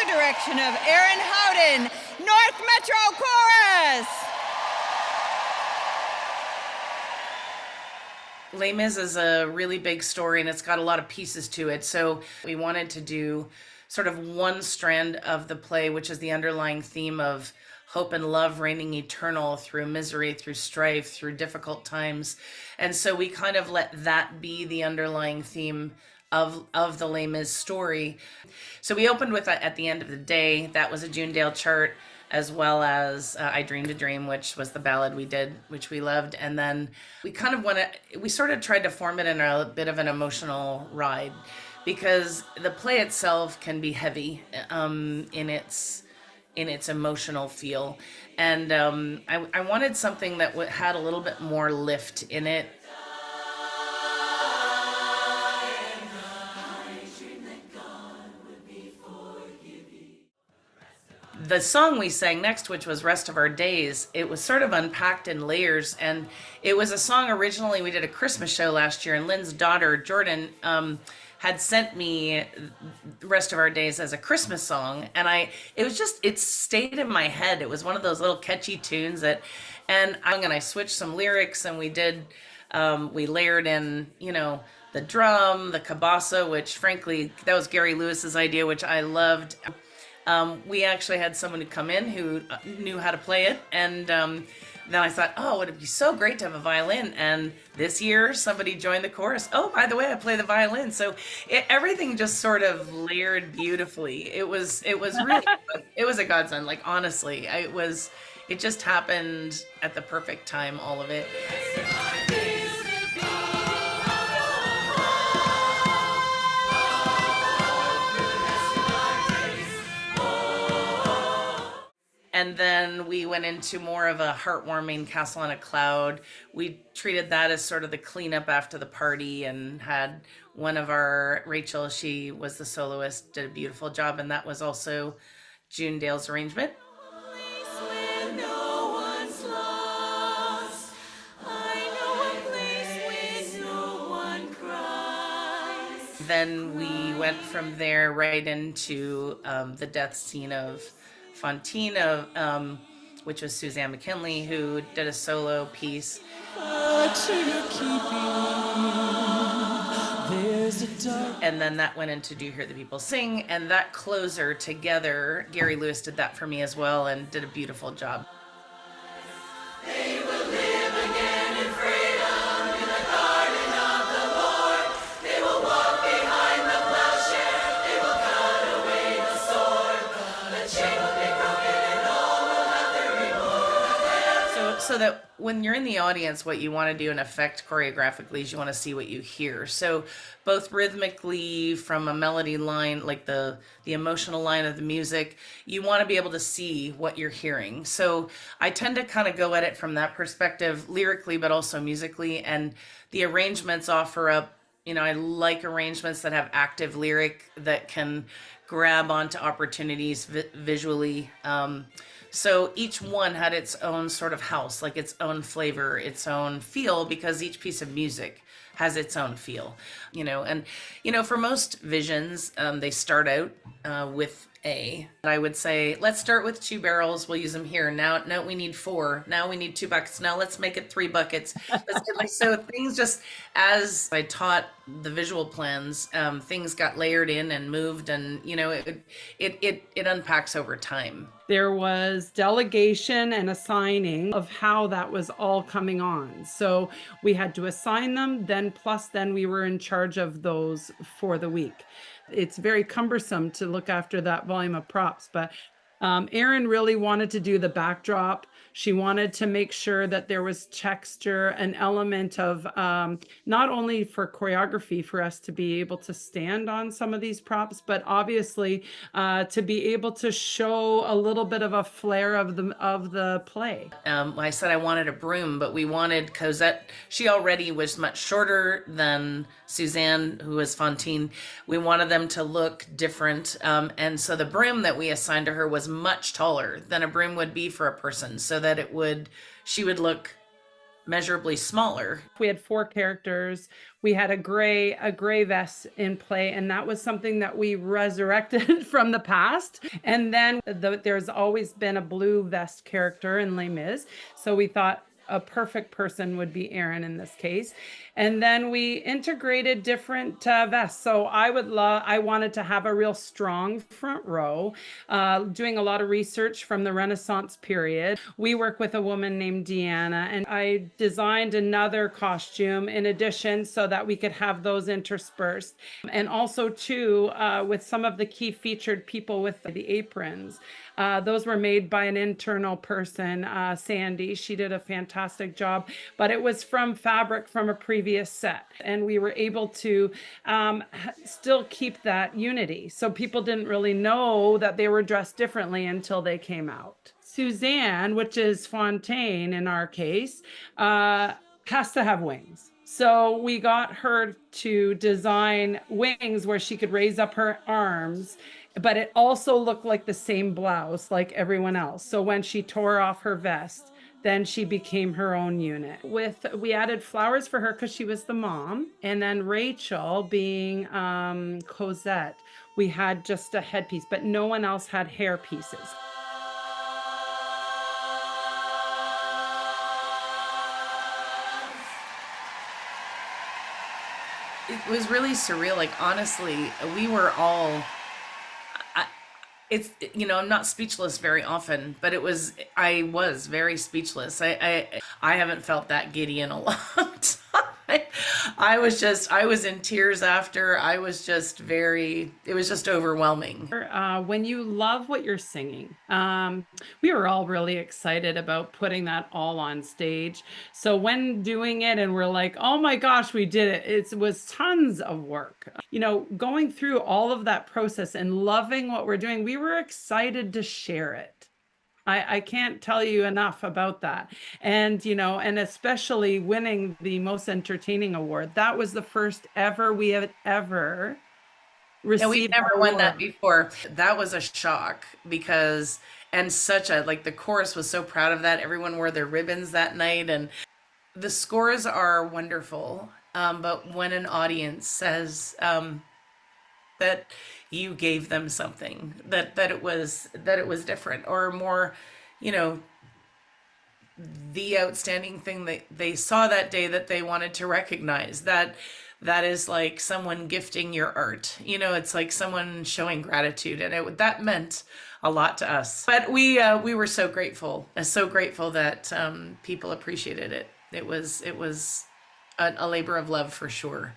the direction of Aaron Howden, North Metro Chorus. Les Mis is a really big story and it's got a lot of pieces to it. So we wanted to do sort of one strand of the play, which is the underlying theme of hope and love reigning eternal through misery, through strife, through difficult times. And so we kind of let that be the underlying theme of the Les Mis story. So we opened with At the End of the Day. That was a June Dale chart, as well as I Dreamed a Dream, which was the ballad we did, which we loved. And then we kind of we sort of tried to form it in a bit of an emotional ride, because the play itself can be heavy in its emotional feel. And I wanted something that had a little bit more lift in it. The song we sang next, which was Rest of Our Days, it was sort of unpacked in layers, and it was a song originally, we did a Christmas show last year, and Lynn's daughter, Jordan, had sent me Rest of Our Days as a Christmas song, and it stayed in my head. It was one of those little catchy tunes and I switched some lyrics, and we layered in, the drum, the cabasa, which frankly, that was Gary Lewis's idea, which I loved. We actually had someone who come in who knew how to play it, and then I thought, oh, would it be so great to have a violin? And this year, somebody joined the chorus. Oh, by the way, I play the violin. So everything just sort of layered beautifully. It was really, it was a godsend. Like, honestly, it just happened at the perfect time, all of it. And then we went into more of a heartwarming Castle on a Cloud. We treated that as sort of the cleanup after the party, and had one of Rachel, she was the soloist, did a beautiful job, and that was also June Dale's arrangement. Then we went from there right into the death scene of Fantine, which was Suzanne McKinley, who did a solo piece. And then that went into Do You Hear the People Sing? And that closer together, Gary Lewis did that for me as well and did a beautiful job. They will live again in freedom in the garden of the Lord. They will walk behind the plowshare. They will cut away the sword. The chain will be broken and all will have their reward. So that when you're in the audience, what you want to do and affect choreographically is you want to see what you hear. So both rhythmically, from a melody line, like the emotional line of the music, you want to be able to see what you're hearing. So I tend to kind of go at it from that perspective, lyrically, but also musically. And the arrangements offer up, I like arrangements that have active lyric that can grab onto opportunities visually. So each one had its own sort of house, like its own flavor, its own feel, because each piece of music has its own feel, and, for most visions, they start out with I would say, let's start with 2 barrels. We'll use them here. Now we need 4. Now we need 2 buckets. Now let's make it 3 buckets. So things just, as I taught the visual plans, things got layered in and moved, and, it unpacks over time. There was delegation and assigning of how that was all coming on. So we had to assign them, then we were in charge of those for the week. It's very cumbersome to look after that volume of props, but Erin really wanted to do the backdrop. She wanted to make sure that there was texture, an element of not only for choreography for us to be able to stand on some of these props, but obviously to be able to show a little bit of a flair of the play. I said I wanted a broom, but we wanted Cosette. She already was much shorter than Suzanne, who was Fantine. We wanted them to look different, and so the broom that we assigned to her was much taller than a broom would be for a person, so that she would look measurably smaller. We had 4 characters. We had a gray vest in play, and that was something that we resurrected from the past. And then there's always been a blue vest character in Les Mis, so we thought a perfect person would be Aaron in this case. And then we integrated different vests. So I wanted to have a real strong front row, doing a lot of research from the Renaissance period. We work with a woman named Deanna, and I designed another costume in addition so that we could have those interspersed. And also too, with some of the key featured people with the aprons. Those were made by an internal person, Sandy. She did a fantastic job, but it was from fabric from a previous set. And we were able to still keep that unity. So people didn't really know that they were dressed differently until they came out. Suzanne, which is Fantine in our case, has to have wings. So we got her to design wings where she could raise up her arms, but it also looked like the same blouse like everyone else. So when she tore off her vest, then she became her own unit. We added flowers for her because she was the mom. And then Rachel being Cosette, we had just a headpiece, but no one else had hair pieces. It was really surreal. Like, honestly, we were all, I'm not speechless very often, but I was very speechless. I haven't felt that giddy in a long time. I was in tears after. It was just overwhelming. When you love what you're singing, we were all really excited about putting that all on stage. So when doing it and we're like, oh my gosh, we did it. It was tons of work. Going through all of that process and loving what we're doing, we were excited to share it. I can't tell you enough about that. And, and especially winning the most entertaining award. That was the first ever we have ever received. And we never won that before. That was a shock because, and the chorus was so proud of that. Everyone wore their ribbons that night, and the scores are wonderful. But when an audience says, that you gave them something, that it was different or more, the outstanding thing that they saw that day that they wanted to recognize, that is like someone gifting your art. It's like someone showing gratitude, and that meant a lot to us. But we were so grateful that people appreciated it. It was a labor of love for sure.